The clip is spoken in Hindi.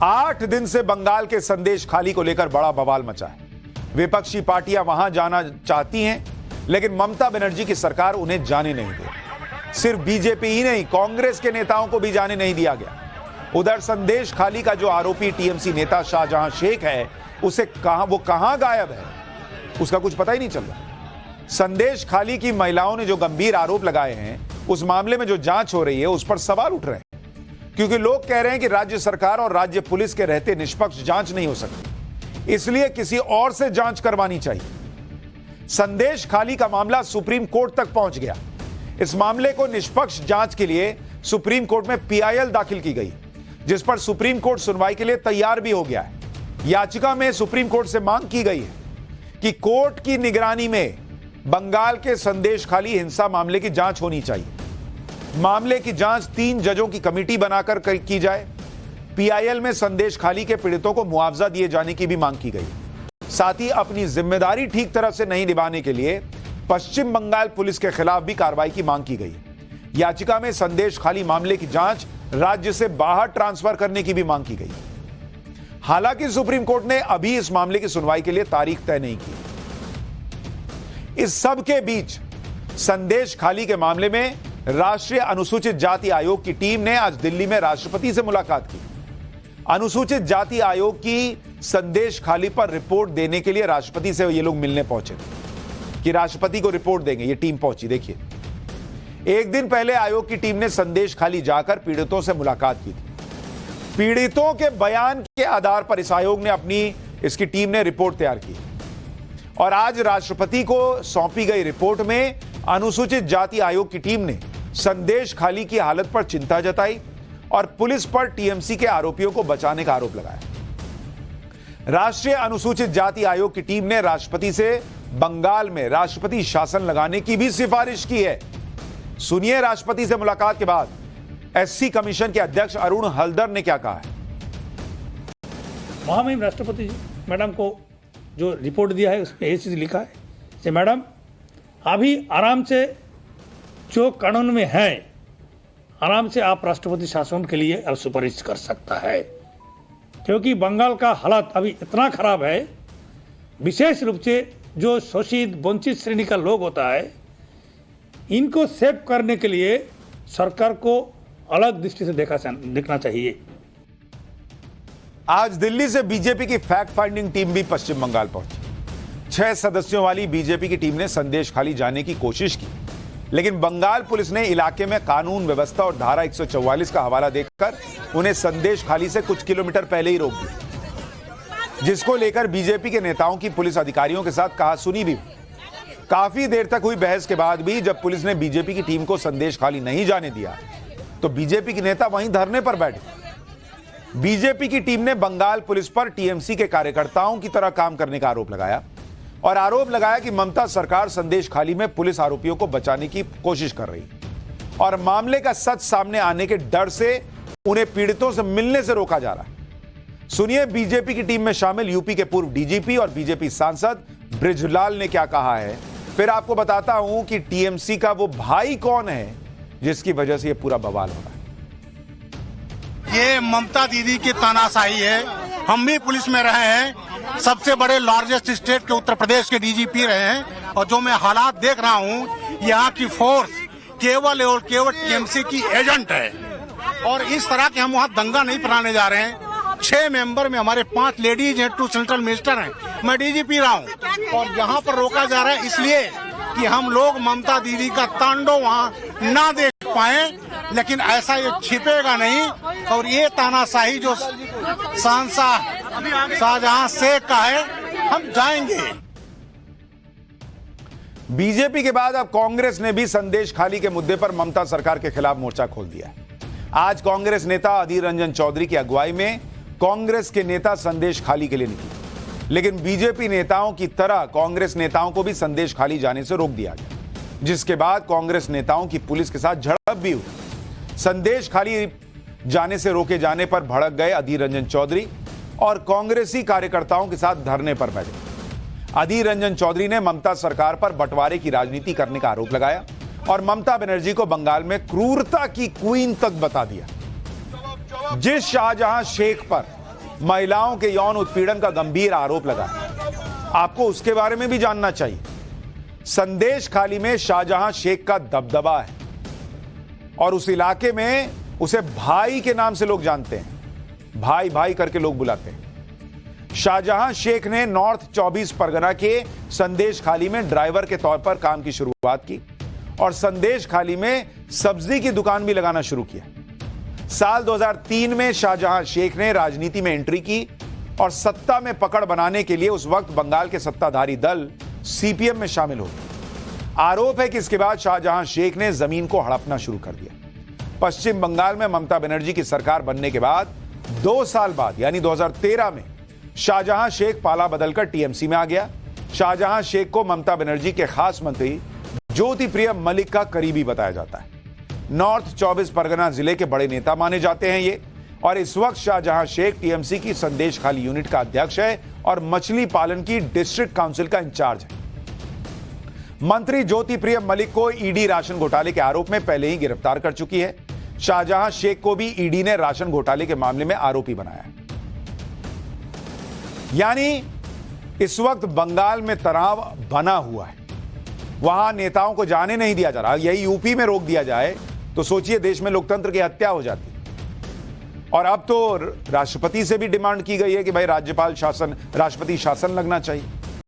8 दिन से बंगाल के संदेश खाली को लेकर बड़ा बवाल मचा है। विपक्षी पार्टियां वहां जाना चाहती हैं, लेकिन ममता बनर्जी की सरकार उन्हें जाने नहीं दे। सिर्फ बीजेपी ही नहीं, कांग्रेस के नेताओं को भी जाने नहीं दिया गया। उधर संदेश खाली का जो आरोपी टीएमसी नेता शाहजहां शेख है, उसे कहां गायब है, उसका कुछ पता ही नहीं चल रहा। संदेश खाली की महिलाओं ने जो गंभीर आरोप लगाए हैं, उस मामले में जो जांच हो रही है उस पर सवाल उठ रहे हैं, क्योंकि लोग कह रहे हैं कि राज्य सरकार और राज्य पुलिस के रहते निष्पक्ष जांच नहीं हो सकती, इसलिए किसी और से जांच करवानी चाहिए। संदेश खाली का मामला सुप्रीम कोर्ट तक पहुंच गया। इस मामले को निष्पक्ष जांच के लिए सुप्रीम कोर्ट में पीआईएल दाखिल की गई, जिस पर सुप्रीम कोर्ट सुनवाई के लिए तैयार भी हो गया है। याचिका में सुप्रीम कोर्ट से मांग की गई है कि कोर्ट की निगरानी में बंगाल के संदेश खाली हिंसा मामले की जांच होनी चाहिए। मामले की जांच 3 जजों की कमेटी बनाकर की जाए। पीआईएल में संदेश खाली के पीड़ितों को मुआवजा दिए जाने की भी मांग की गई। साथ ही अपनी जिम्मेदारी ठीक तरह से नहीं निभाने के लिए पश्चिम बंगाल पुलिस के खिलाफ भी कार्रवाई की मांग की गई। याचिका में संदेश खाली मामले की जांच राज्य से बाहर ट्रांसफर करने की भी मांग की गई। हालांकि सुप्रीम कोर्ट ने अभी इस मामले की सुनवाई के लिए तारीख तय नहीं की। इस सब के बीच संदेश खाली के मामले में राष्ट्रीय अनुसूचित जाति आयोग की टीम ने आज दिल्ली में राष्ट्रपति से मुलाकात की। अनुसूचित जाति आयोग की संदेश खाली पर रिपोर्ट देने के लिए राष्ट्रपति से ये लोग मिलने पहुंचे कि राष्ट्रपति को रिपोर्ट देंगे। ये टीम पहुंची, देखिए। एक दिन पहले आयोग की टीम ने संदेश खाली जाकर पीड़ितों से मुलाकात की थी। पीड़ितों के बयान के आधार पर इस आयोग ने इसकी टीम ने रिपोर्ट तैयार की और आज राष्ट्रपति को सौंपी गई रिपोर्ट में अनुसूचित जाति आयोग की टीम ने संदेश खाली की हालत पर चिंता जताई और पुलिस पर टीएमसी के आरोपियों को बचाने का आरोप लगाया। राष्ट्रीय अनुसूचित जाति आयोग की टीम ने राष्ट्रपति से बंगाल में राष्ट्रपति शासन लगाने की भी सिफारिश की है। सुनिए राष्ट्रपति से मुलाकात के बाद एससी कमीशन के अध्यक्ष अरुण हल्दर ने क्या कहा है। महामहिम राष्ट्रपति जी मैडम को जो रिपोर्ट दिया है उसमें ये चीज लिखा है कि मैडम अभी आराम से जो कानून में है आराम से आप राष्ट्रपति शासन के लिए अब सुपारिश कर सकता है, क्योंकि बंगाल का हालत अभी इतना खराब है। विशेष रूप से जो शोषित वंचित श्रेणी का लोग होता है, इनको सेव करने के लिए सरकार को अलग दृष्टि से देखना चाहिए। आज दिल्ली से बीजेपी की फैक्ट फाइंडिंग टीम भी पश्चिम बंगाल पहुंची। 6 सदस्यों वाली बीजेपी की टीम ने संदेश खाली जाने की कोशिश की, लेकिन बंगाल पुलिस ने इलाके में कानून व्यवस्था और धारा 144 का हवाला देकर उन्हें संदेश खाली से कुछ किलोमीटर पहले ही रोक दिया, जिसको लेकर बीजेपी के नेताओं की पुलिस अधिकारियों के साथ कहासुनी भी हुई। काफी देर तक हुई बहस के बाद भी जब पुलिस ने बीजेपी की टीम को संदेश खाली नहीं जाने दिया, तो बीजेपी के नेता वहीं धरने पर बैठे। बीजेपी की टीम ने बंगाल पुलिस पर टीएमसी के कार्यकर्ताओं की तरह काम करने का आरोप लगाया और आरोप लगाया कि ममता सरकार संदेश खाली में पुलिस आरोपियों को बचाने की कोशिश कर रही और मामले का सच सामने आने के डर से उन्हें पीड़ितों से मिलने से रोका जा रहा है। सुनिए बीजेपी की टीम में शामिल यूपी के पूर्व डीजीपी और बीजेपी सांसद बृजलाल ने क्या कहा है। फिर आपको बताता हूं कि टीएमसी का वो भाई कौन है जिसकी वजह से ये पूरा बवाल हो रहा है। ये ममता दीदी की तानाशाही है। हम भी पुलिस में रहे हैं, सबसे बड़े लार्जेस्ट स्टेट के उत्तर प्रदेश के डीजीपी रहे हैं, और जो मैं हालात देख रहा हूँ, यहाँ की फोर्स केवल और केवल टीएमसी की एजेंट है। और इस तरह के हम वहाँ दंगा नहीं कराने जा रहे हैं। 6 मेंबर में हमारे 5 लेडीज हैं, 2 सेंट्रल मिनिस्टर हैं, मैं डीजीपी रहा हूँ, और यहाँ पर रोका जा रहा है इसलिए कि हम लोग ममता दीदी का तांडव वहाँ ना देख पाए। लेकिन ऐसा ये छिपेगा नहीं, और ये तानाशाही जो शाहजहां शेख का है, हम जाएंगे। बीजेपी के बाद अब कांग्रेस ने भी संदेश खाली के मुद्दे पर ममता सरकार के खिलाफ मोर्चा खोल दिया है। आज कांग्रेस नेता अधीर रंजन चौधरी की अगुवाई में कांग्रेस के नेता संदेश खाली के लिए निकले, लेकिन बीजेपी नेताओं की तरह कांग्रेस नेताओं को भी संदेश खाली जाने से रोक दिया गया, जिसके बाद कांग्रेस नेताओं की पुलिस के साथ झड़प भी हुई। संदेश खाली जाने से रोके जाने पर भड़क गए अधीर रंजन चौधरी और कांग्रेसी कार्यकर्ताओं के साथ धरने पर बैठे। अधीर रंजन चौधरी ने ममता सरकार पर बंटवारे की राजनीति करने का आरोप लगाया और ममता बनर्जी को बंगाल में क्रूरता की क्वीन तक बता दिया। जिस शाहजहां शेख पर महिलाओं के यौन उत्पीड़न का गंभीर आरोप लगा है। आपको उसके बारे में भी जानना चाहिए। संदेश खाली में शाहजहां शेख का दबदबा है और उस इलाके में उसे भाई के नाम से लोग जानते हैं। भाई भाई करके लोग बुलाते हैं। शाहजहां शेख ने नॉर्थ 24 परगना के संदेश खाली में ड्राइवर के तौर पर काम की शुरुआत की और संदेश खाली में सब्जी की दुकान भी लगाना शुरू किया। साल 2003 में शाहजहां शेख ने राजनीति में एंट्री की और सत्ता में पकड़ बनाने के लिए उस वक्त बंगाल के सत्ताधारी दल सीपीएम में शामिल हो गए। आरोप है कि इसके बाद शाहजहां शेख ने जमीन को हड़पना शुरू कर दिया। पश्चिम बंगाल में ममता बनर्जी की सरकार बनने के बाद 2 साल बाद यानी 2013 में शाहजहां शेख पाला बदलकर टीएमसी में आ गया। शाहजहां शेख को ममता बनर्जी के खास मंत्री ज्योति प्रिय मलिक का करीबी बताया जाता है। नॉर्थ 24 परगना जिले के बड़े नेता माने जाते हैं ये, और इस वक्त शाहजहां शेख टीएमसी की संदेश खाली यूनिट का अध्यक्ष है और मछली पालन की डिस्ट्रिक्ट काउंसिल का इंचार्ज है। मंत्री ज्योति प्रिय मलिक को ईडी राशन घोटाले के आरोप में पहले ही गिरफ्तार कर चुकी है। शाहजहां शेख को भी ईडी ने राशन घोटाले के मामले में आरोपी बनाया है। यानी इस वक्त बंगाल में तनाव बना हुआ है। वहां नेताओं को जाने नहीं दिया जा रहा। यही यूपी में रोक दिया जाए तो सोचिए देश में लोकतंत्र की हत्या हो जाती। और अब तो राष्ट्रपति से भी डिमांड की गई है कि भाई राष्ट्रपति शासन लगना चाहिए।